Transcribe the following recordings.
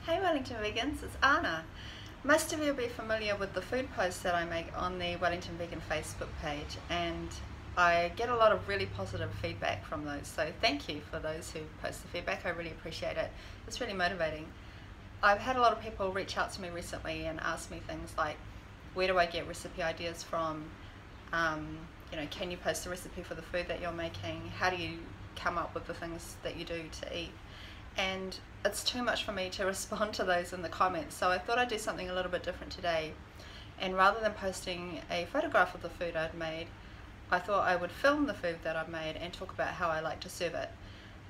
Hey Wellington Vegans, it's Anna. Most of you will be familiar with the food posts that I make on the Wellington Vegan Facebook page, and I get a lot of really positive feedback from those, so thank you for those who post the feedback. I really appreciate it. It's really motivating. I've had a lot of people reach out to me recently and ask me things like, where do I get recipe ideas from? Can you post a recipe for the food that you're making? How do you come up with the things that you do to eat? And it's too much for me to respond to those in the comments, so I thought I'd do something a little bit different today. And rather than posting a photograph of the food I'd made, I thought I would film the food that I've made and talk about how I like to serve it.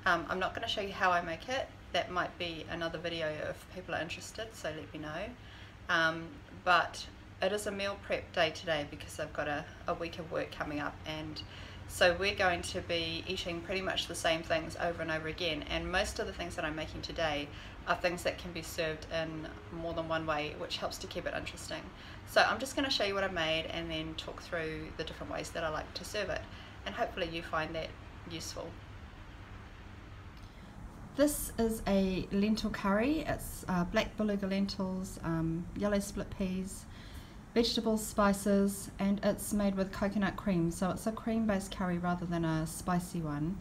I'm not going to show you how I make it. That might be another video if people are interested, so let me know. But it is a meal prep day today because I've got a week of work coming up, and so we're going to be eating pretty much the same things over and over again, and most of the things that I'm making today are things that can be served in more than one way, which helps to keep it interesting. So I'm just going to show you what I made and then talk through the different ways that I like to serve it, and hopefully you find that useful. This is a lentil curry. It's black beluga lentils, yellow split peas, vegetables, spices, and it's made with coconut cream, so it's a cream based curry rather than a spicy one.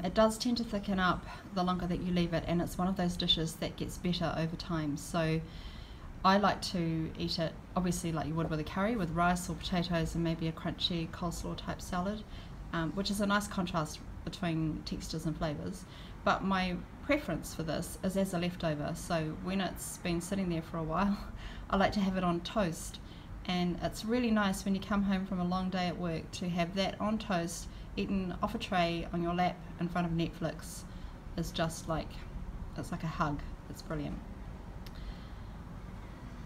It does tend to thicken up the longer that you leave it, and it's one of those dishes that gets better over time. So I like to eat it obviously like you would with a curry, with rice or potatoes and maybe a crunchy coleslaw type salad, which is a nice contrast between textures and flavours. But my preference for this is as a leftover, so when it's been sitting there for a while I like to have it on toast, and it's really nice when you come home from a long day at work to have that on toast eaten off a tray on your lap in front of Netflix. It's just like, it's like a hug. It's brilliant.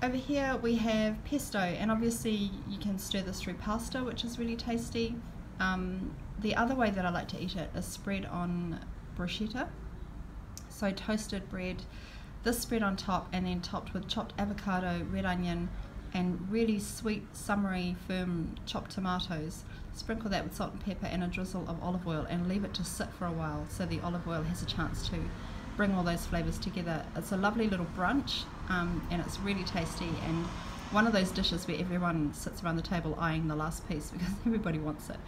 Over here we have pesto, and obviously you can stir this through pasta, which is really tasty. The other way that I like to eat it is spread on bruschetta, so toasted bread, this spread on top, and then topped with chopped avocado, red onion, and really sweet, summery, firm chopped tomatoes. Sprinkle that with salt and pepper and a drizzle of olive oil, and leave it to sit for a while so the olive oil has a chance to bring all those flavours together. It's a lovely little brunch, and it's really tasty, and one of those dishes where everyone sits around the table eyeing the last piece because everybody wants it.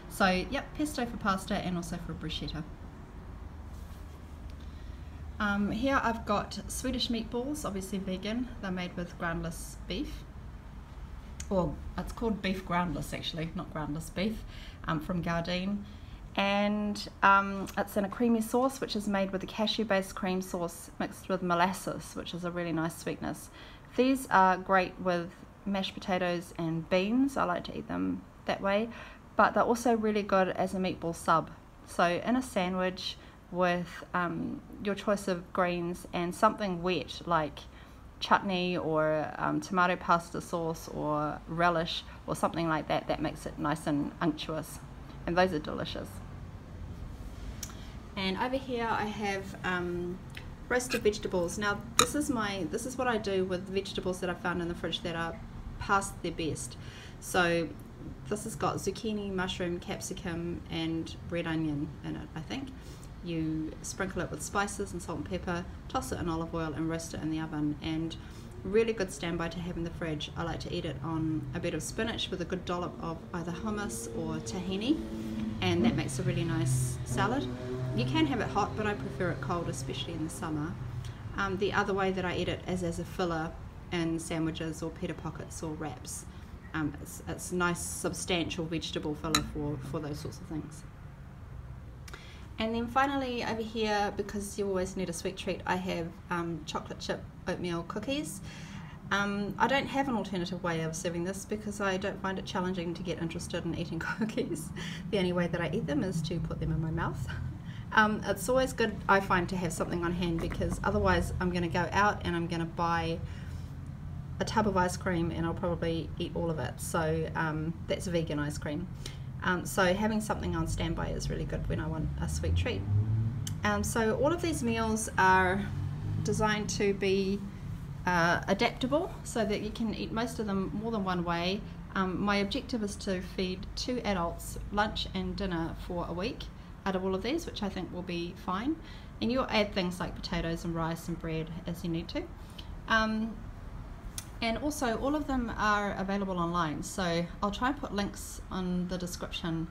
So yep, pesto for pasta and also for bruschetta. Here I've got Swedish meatballs, obviously vegan. They're made with groundless beef. Well, it's called beef groundless actually, not groundless beef, from Gardein. And it's in a creamy sauce, which is made with a cashew-based cream sauce mixed with molasses, which is a really nice sweetness. These are great with mashed potatoes and beans. I like to eat them that way, but they're also really good as a meatball sub. So in a sandwich with your choice of greens and something wet like chutney or tomato pasta sauce or relish or something like that, that makes it nice and unctuous, and those are delicious. And over here I have roasted vegetables. Now this is what I do with vegetables that I found in the fridge that are past their best. So this has got zucchini, mushroom, capsicum and red onion in it, I think. You sprinkle it with spices and salt and pepper, toss it in olive oil and roast it in the oven, and really good standby to have in the fridge. I like to eat it on a bed of spinach with a good dollop of either hummus or tahini, and that makes a really nice salad. You can have it hot, but I prefer it cold, especially in the summer. The other way that I eat it is as a filler in sandwiches or pita pockets or wraps. It's a nice substantial vegetable filler for those sorts of things. And then finally over here, because you always need a sweet treat, I have chocolate chip oatmeal cookies. I don't have an alternative way of serving this because I don't find it challenging to get interested in eating cookies. The only way that I eat them is to put them in my mouth. It's always good, I find, to have something on hand, because otherwise I'm going to go out and I'm going to buy a tub of ice cream and I'll probably eat all of it. So that's vegan ice cream. So having something on standby is really good when I want a sweet treat. So all of these meals are designed to be adaptable so that you can eat most of them more than one way. My objective is to feed 2 adults lunch and dinner for a week out of all of these, which I think will be fine. and you'll add things like potatoes and rice and bread as you need to. And also all of them are available online, so I'll try and put links on the description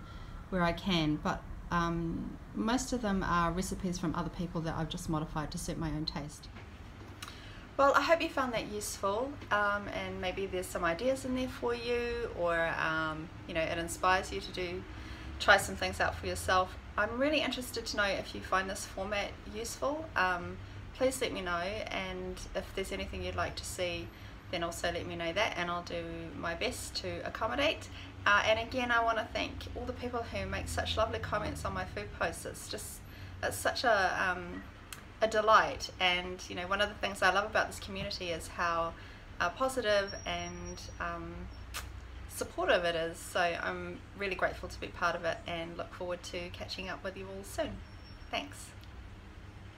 where I can, but most of them are recipes from other people that I've just modified to suit my own taste. Well, I hope you found that useful, and maybe there's some ideas in there for you, or you know, it inspires you to try some things out for yourself. I'm really interested to know if you find this format useful. Please let me know, and if there's anything you'd like to see, then also let me know that, and I'll do my best to accommodate. And again, I want to thank all the people who make such lovely comments on my food posts. It's such a delight, and you know, one of the things I love about this community is how positive and supportive it is. So I'm really grateful to be part of it, and look forward to catching up with you all soon. Thanks.